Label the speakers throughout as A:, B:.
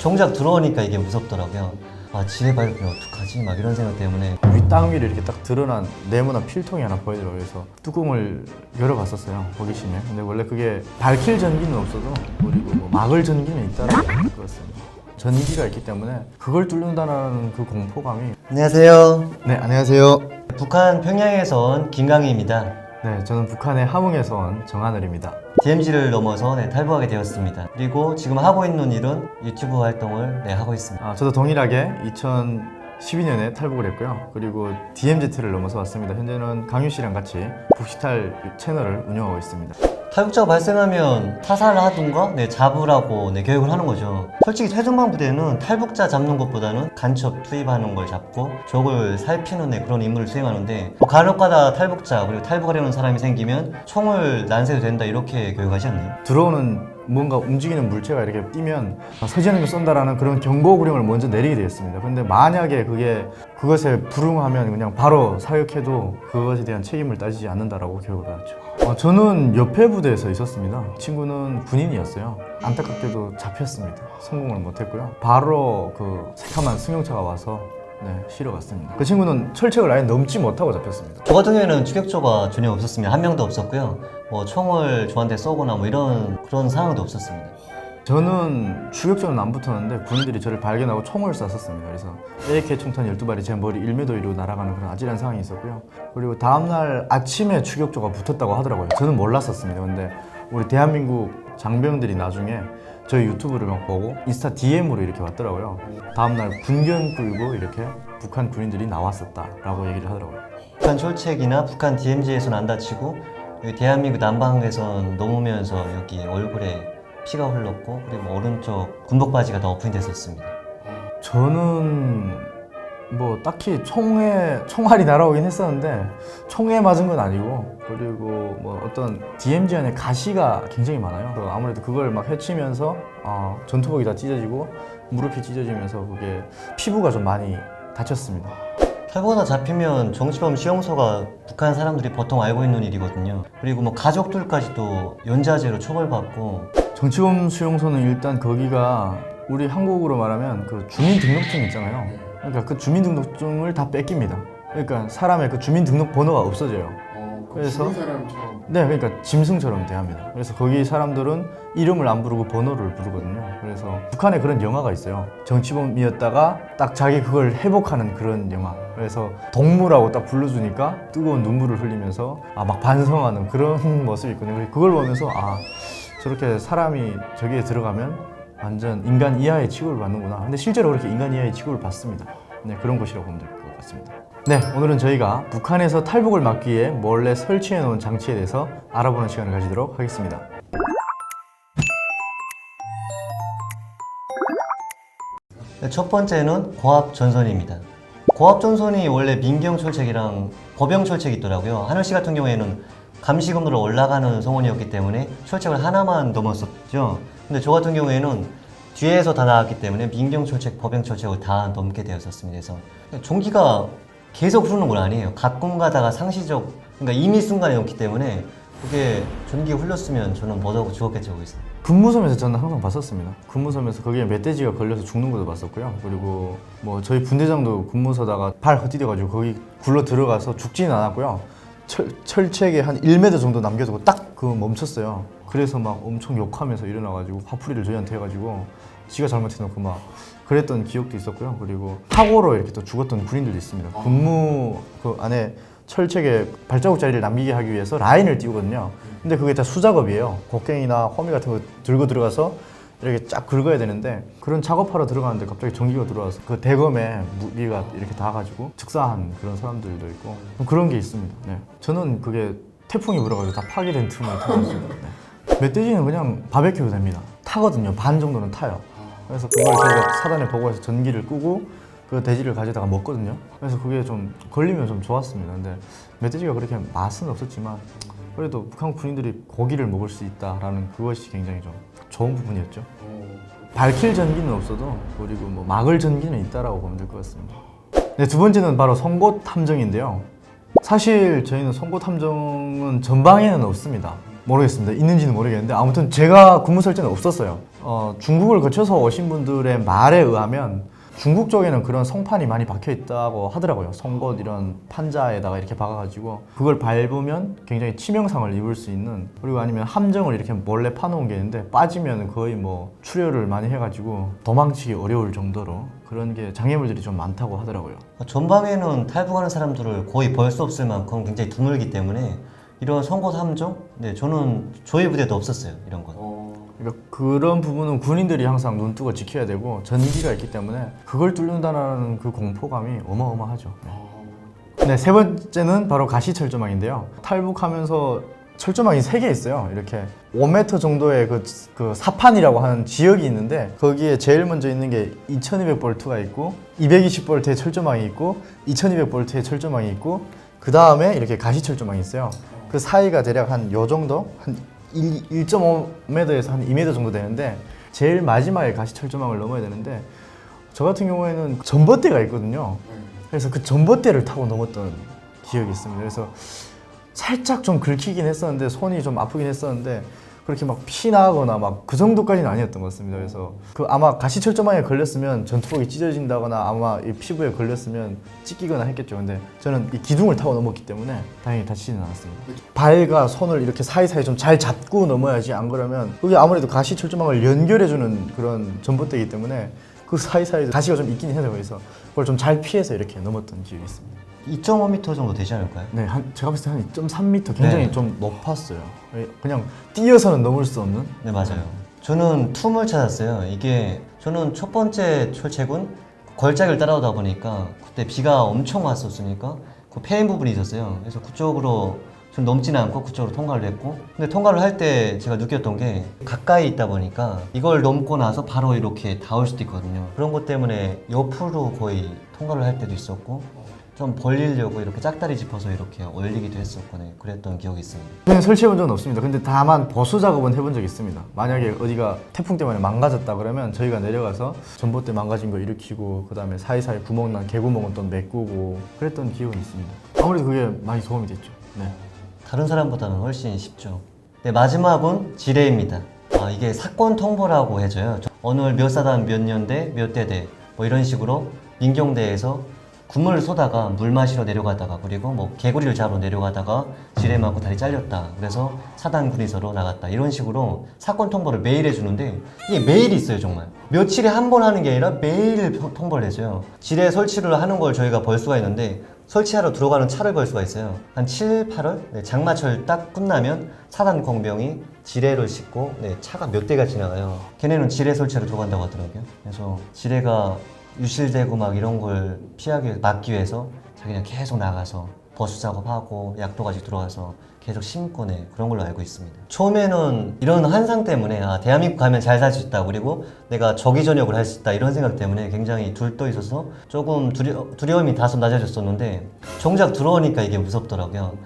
A: 정작 들어오니까 이게 무섭더라고요. 아, 지뢰 밟으면 어떡하지? 막 이런 생각 때문에.
B: 윗땅 위를 이렇게 딱 드러난 네모난 필통이 하나 보이더라고요. 그래서 뚜껑을 열어봤었어요, 호기심에. 근데 원래 그게 밝힐 전기는 없어도 그리고 뭐 막을 전기는 있다라고 그렇습니다. 전기가 있기 때문에 그걸 뚫는다는 그 공포감이.
A: 안녕하세요.
B: 네, 안녕하세요.
A: 북한 평양에서 온 김강희입니다.
B: 네, 저는 북한의 함흥에서 온 정하늘입니다.
A: DMZ를 넘어서 탈북하게 되었습니다. 그리고 지금 하고 있는 일은 유튜브 활동을 하고 있습니다.
B: 저도 동일하게 2012년에 탈북을 했고요. 그리고 DMZ를 넘어서 왔습니다. 현재는 강유 씨랑 같이 북시탈 채널을 운영하고 있습니다.
A: 탈북자가 발생하면 타살을 하든가 잡으라고 교육을 하는 거죠. 솔직히 최전방 부대는 탈북자 잡는 것보다는 간첩 투입하는 걸 잡고 적을 살피는 그런 임무를 수행하는데, 간혹가다 탈북자 그리고 탈북하려는 사람이 생기면 총을 난세도 된다 이렇게 교육하지 않나요?
B: 들어오는 뭔가 움직이는 물체가 이렇게 뛰면 서지하는 걸 쏜다라는 그런 경고 구령을 먼저 내리게 되었습니다. 근데 만약에 그것에 불응하면 그냥 바로 사격해도 그것에 대한 책임을 따지지 않는다라고 교육을 받았죠. 저는 옆에 부대에서 있었습니다. 친구는 군인이었어요. 안타깝게도 잡혔습니다. 성공을 못했고요. 바로 그 새카만 승용차가 와서 실어갔습니다. 그 친구는 철책을 아예 넘지 못하고 잡혔습니다.
A: 저 같은 경우에는 추격조가 전혀 없었습니다. 한 명도 없었고요. 총을 저한테 쏘거나 그런 상황도 없었습니다.
B: 저는 추격전은 안 붙었는데 군인들이 저를 발견하고 총을 쐈었습니다. 그래서 AK 총탄 12발이 제 머리 1m 위로 날아가는 그런 아찔한 상황이 있었고요. 그리고 다음날 아침에 추격조가 붙었다고 하더라고요. 저는 몰랐었습니다. 근데 우리 대한민국 장병들이 나중에 저희 유튜브를 막 보고 인스타 DM으로 이렇게 왔더라고요. 다음날 군견 끌고 이렇게 북한 군인들이 나왔었다라고 얘기를 하더라고요.
A: 북한 철책이나 북한 DMZ에서는 안 다치고 여기 대한민국 남방에선 넘으면서 여기 얼굴에 피가 흘렀고, 그리고 오른쪽 군복 바지가 다 오픈이 됐었습니다.
B: 저는 뭐 딱히 총알이 날아오긴 했었는데 총에 맞은 건 아니고, 그리고 뭐 어떤 DMZ 안에 가시가 굉장히 많아요. 아무래도 그걸 막 헤치면서 전투복이 다 찢어지고 무릎이 찢어지면서 그게 피부가 좀 많이 다쳤습니다.
A: 탈북하다 잡히면 정치범 수용소가 북한 사람들이 보통 알고 있는 일이거든요. 그리고 가족들까지도 연좌제로 처벌받고.
B: 정치범 수용소는 일단 거기가 우리 한국으로 말하면 그 주민등록증 있잖아요. 그러니까 그 주민등록증을 다 뺏깁니다. 그러니까 사람의 그 주민등록번호가 없어져요. 그래서
C: 사람처럼.
B: 네, 그러니까 짐승처럼 대합니다. 그래서 거기 사람들은 이름을 안 부르고 번호를 부르거든요. 그래서 북한에 그런 영화가 있어요. 정치범이었다가 딱 자기 그걸 회복하는 그런 영화. 그래서 동무라고 딱 불러주니까 뜨거운 눈물을 흘리면서 막 반성하는 그런 모습이 있거든요. 그걸 보면서 저렇게 사람이 저기에 들어가면 완전 인간 이하의 취급을 받는구나. 근데 실제로 그렇게 인간 이하의 취급을 받습니다. 네, 그런 곳이라고 보면 될 것 같습니다. 네, 오늘은 저희가 북한에서 탈북을 막기 위해 몰래 설치해 놓은 장치에 대해서 알아보는 시간을 가지도록 하겠습니다.
A: 첫 번째는 고압전선입니다. 고압전선이 원래 민경철책이랑 법영철책이 있더라고요. 하늘씨 같은 경우에는 감시근으로 올라가는 성원이었기 때문에 철책을 하나만 넘었었죠. 근데 저 같은 경우에는 뒤에서 다 나왔기 때문에 민경철책, 법영철책을 다 넘게 되었었습니다. 그래서 종기가 계속 흐르는 건 아니에요. 가끔 가다가 상시적, 그러니까 임의 순간에 넘기 때문에 그게 전기가 흘렀으면 저는 못하고 죽었겠죠, 거기서.
B: 근무섬에서 저는 항상 봤었습니다. 근무섬에서 거기에 멧돼지가 걸려서 죽는 것도 봤었고요. 그리고 뭐 저희 분대장도 근무서다가 발 헛디뎌가지고 거기 굴러 들어가서 죽지는 않았고요. 철책에 한 1m 정도 남겨두고 딱 멈췄어요. 그래서 막 엄청 욕하면서 일어나가지고 화풀이를 저희한테 해가지고 지가 잘못해놓고 막 그랬던 기억도 있었고요. 그리고 사고로 이렇게 또 죽었던 군인들도 있습니다. 근무 그 안에 철책에 발자국 자리를 남기게 하기 위해서 라인을 띄우거든요. 근데 그게 다 수작업이에요. 곡괭이나 호미 같은 거 들고 들어가서 이렇게 쫙 긁어야 되는데, 그런 작업하러 들어가는데 갑자기 전기가 들어와서 그 대검에 무기가 이렇게 닿아가지고 즉사한 그런 사람들도 있고 그런 게 있습니다. 네. 저는 그게 태풍이 불어가지고 다 파괴된 틈을 타봤습니다. 네. 멧돼지는 그냥 바베큐도 됩니다. 타거든요. 반 정도는 타요. 그래서 그걸 저희가 사단에 보고해서 전기를 끄고 그 돼지를 가져다가 먹거든요. 그래서 그게 좀 걸리면 좀 좋았습니다. 근데 멧돼지가 그렇게 맛은 없었지만 그래도 북한 군인들이 고기를 먹을 수 있다라는 그것이 굉장히 좀 좋은 부분이었죠. 밝힐 전기는 없어도 그리고 뭐 막을 전기는 있다라고 보면 될 것 같습니다. 네, 두 번째는 바로 송곳 함정인데요. 사실 저희는 송곳 함정은 전방에는 없습니다. 모르겠습니다. 있는지는 모르겠는데 아무튼 제가 근무 설 때는 없었어요. 중국을 거쳐서 오신 분들의 말에 의하면 중국 쪽에는 그런 성판이 많이 박혀 있다고 하더라고요. 송곳 이런 판자에다가 이렇게 박아가지고 그걸 밟으면 굉장히 치명상을 입을 수 있는, 그리고 아니면 함정을 이렇게 몰래 파놓은 게 있는데 빠지면 거의 뭐 출혈을 많이 해가지고 도망치기 어려울 정도로 그런 게 장애물들이 좀 많다고 하더라고요.
A: 전방에는 탈북하는 사람들을 거의 볼 수 없을 만큼 굉장히 드물기 때문에 이런 송곳 함정? 네, 저는 저희 부대도 없었어요, 이런 건.
B: 그러니까 그런 부분은 군인들이 항상 눈 뜨고 지켜야 되고 전기가 있기 때문에 그걸 뚫는다는 그 공포감이 어마어마하죠. 네, 세 번째는 바로 가시철조망인데요. 탈북하면서 철조망이 3개 있어요. 이렇게 5m 정도의 그 사판이라고 하는 지역이 있는데 거기에 제일 먼저 있는 게 2200볼트가 있고 220볼트의 철조망이 있고 2200볼트의 철조망이 있고 그 다음에 이렇게 가시철조망이 있어요. 그 사이가 대략 한 요 정도? 한 1.5m에서 한 2m 정도 되는데 제일 마지막에 가시철조망을 넘어야 되는데 저 같은 경우에는 전봇대가 있거든요. 그래서 그 전봇대를 타고 넘었던 기억이 있습니다. 그래서 살짝 좀 긁히긴 했었는데 손이 좀 아프긴 했었는데 그렇게 막 피 나거나 막 그 정도까지는 아니었던 것 같습니다. 그래서 그 아마 가시철조망에 걸렸으면 전투복이 찢어진다거나 아마 이 피부에 걸렸으면 찢기거나 했겠죠. 근데 저는 이 기둥을 타고 넘었기 때문에 다행히 다치지는 않았습니다. 발과 손을 이렇게 사이사이 좀 잘 잡고 넘어야지, 안 그러면 그게 아무래도 가시철조망을 연결해주는 그런 전봇대이기 때문에 그 사이사이에 가시가 좀 있긴 해요. 그래서 그걸 좀 잘 피해서 이렇게 넘었던 기억이 있습니다.
A: 2.5m 정도 되지 않을까요?
B: 네, 제가 봤을 때 한 2.3m 굉장히
A: 네.
B: 좀 높았어요. 그냥 뛰어서는 넘을 수 없는.
A: 네, 맞아요. 저는 툼을 찾았어요. 이게 저는 첫 번째 철책은 걸작을 따라오다 보니까 그때 비가 엄청 왔었으니까 그 페인 부분이 있었어요. 그래서 그쪽으로 좀 넘지는 않고 그쪽으로 통과를 했고, 근데 통과를 할 때 제가 느꼈던 게 가까이 있다 보니까 이걸 넘고 나서 바로 이렇게 닿을 수도 있거든요. 그런 것 때문에 옆으로 거의 통과를 할 때도 있었고 좀 벌리려고 이렇게 짝다리 짚어서 이렇게 올리기도 했었고, 네, 그랬던 기억이 있습니다.
B: 저는 설치해 본 적은 없습니다. 근데 다만 보수 작업은 해본 적이 있습니다. 만약에 어디가 태풍 때문에 망가졌다 그러면 저희가 내려가서 전봇대 망가진 거 일으키고 그 다음에 사이사이 구멍 난 개구멍은 또 메꾸고 그랬던 기억은 있습니다. 아무래도 그게 많이 도움이 됐죠. 네.
A: 다른 사람보다는 훨씬 쉽죠. 네, 마지막은 지뢰입니다. 이게 사건 통보라고 해줘요. 어느 몇 사단 몇 년대 몇 대대 뭐 이런 식으로 민경대에서 군물을 쏘다가 물 마시러 내려가다가, 그리고 뭐 개구리를 잡으러 내려가다가 지뢰 맞고 다리 잘렸다, 그래서 사단 군의서로 나갔다, 이런 식으로 사건 통보를 매일 해주는데 이게 매일 있어요. 정말 며칠에 한 번 하는 게 아니라 매일 통보를 해줘요. 지뢰 설치를 하는 걸 저희가 벌 수가 있는데 설치하러 들어가는 차를 벌 수가 있어요. 한 7, 8월 네, 장마철 딱 끝나면 사단 공병이 지뢰를 싣고 차가 몇 대가 지나가요. 걔네는 지뢰 설치하러 들어간다고 하더라고요. 그래서 지뢰가 유실되고 막 이런 걸 막기 위해서 자기는 계속 나가서 버스 작업하고 약도까지 들어가서 계속 심고 그런 걸로 알고 있습니다. 처음에는 이런 환상 때문에 대한민국 가면 잘 살 수 있다, 그리고 내가 조기 전역을 할 수 있다, 이런 생각 때문에 굉장히 둘떠 있어서 조금 두려움이 다소 낮아졌었는데 정작 들어오니까 이게 무섭더라고요.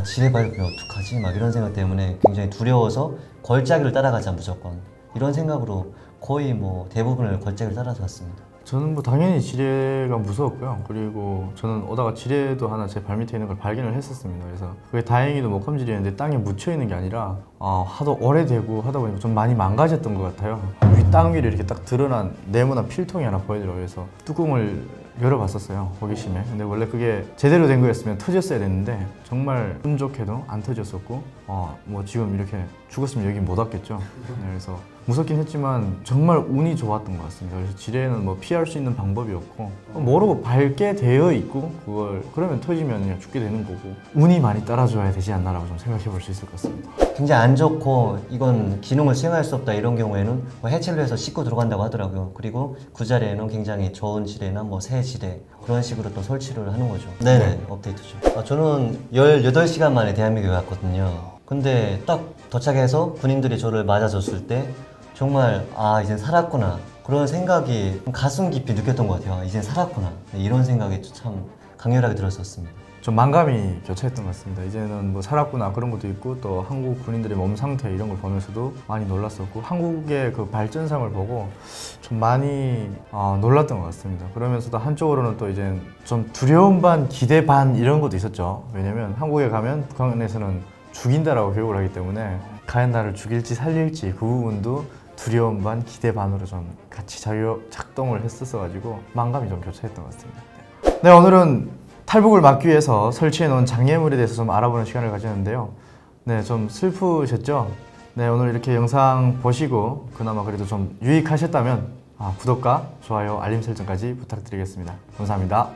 A: 지뢰 밟으면 어떡하지? 막 이런 생각 때문에 굉장히 두려워서 걸작이를 따라가자 무조건, 이런 생각으로 거의 뭐 대부분을 걸작을 따라서 왔습니다.
B: 저는 뭐 당연히 지뢰가 무서웠고요. 그리고 저는 오다가 지뢰도 하나 제 발밑에 있는 걸 발견을 했었습니다. 그래서 그게 다행히도 목감지뢰였는데 땅에 묻혀 있는 게 아니라 하도 오래되고 하다 보니까 좀 많이 망가졌던 것 같아요. 땅 위에 이렇게 딱 드러난 네모난 필통이 하나 보이더라고요. 그래서 뚜껑을 열어봤었어요, 호기심에. 근데 원래 그게 제대로 된 거였으면 터졌어야 됐는데 정말 운 좋게도 안 터졌었고 뭐 지금 이렇게 죽었으면 여기 못 왔겠죠. 네, 그래서 무섭긴 했지만 정말 운이 좋았던 것 같습니다. 그래서 지뢰는 뭐 피할 수 있는 방법이 없고 모르고 밟게 되어 있고 그러면 터지면 그냥 죽게 되는 거고 운이 많이 따라줘야 되지 않나라고 좀 생각해 볼 수 있을 것 같습니다.
A: 굉장히 안 좋고 이건 기능을 수행할 수 없다 이런 경우에는 뭐 해체를 해서 씻고 들어간다고 하더라고요. 그리고 그 자리에는 굉장히 좋은 지뢰나 뭐 새 지뢰 그런 식으로 또 설치를 하는 거죠. 네네, 업데이트죠. 저는 18시간 만에 대한민국에 왔거든요. 근데 딱 도착해서 군인들이 저를 맞아줬을 때 정말 이젠 살았구나, 그런 생각이 가슴 깊이 느꼈던 것 같아요. 이젠 살았구나, 이런 생각이 참 강렬하게 들었었습니다.
B: 좀 만감이 교차했던 것 같습니다. 이제는 뭐 살았구나 그런 것도 있고 또 한국 군인들의 몸 상태 이런 걸 보면서도 많이 놀랐었고 한국의 그 발전상을 보고 좀 많이 놀랐던 것 같습니다. 그러면서도 한쪽으로는 또 이제 좀 두려움 반 기대 반 이런 것도 있었죠. 왜냐면 한국에 가면 북한에서는 죽인다라고 교육을 하기 때문에 과연 나를 죽일지 살릴지 그 부분도 두려움 반 기대 반으로 좀 같이 작동을 했었어가지고 만감이 좀 교차했던 것 같습니다. 네, 오늘은 탈북을 막기 위해서 설치해 놓은 장애물에 대해서 좀 알아보는 시간을 가졌는데요. 네, 좀 슬프셨죠? 네, 오늘 이렇게 영상 보시고 그나마 그래도 좀 유익하셨다면 구독과 좋아요, 알림 설정까지 부탁드리겠습니다. 감사합니다.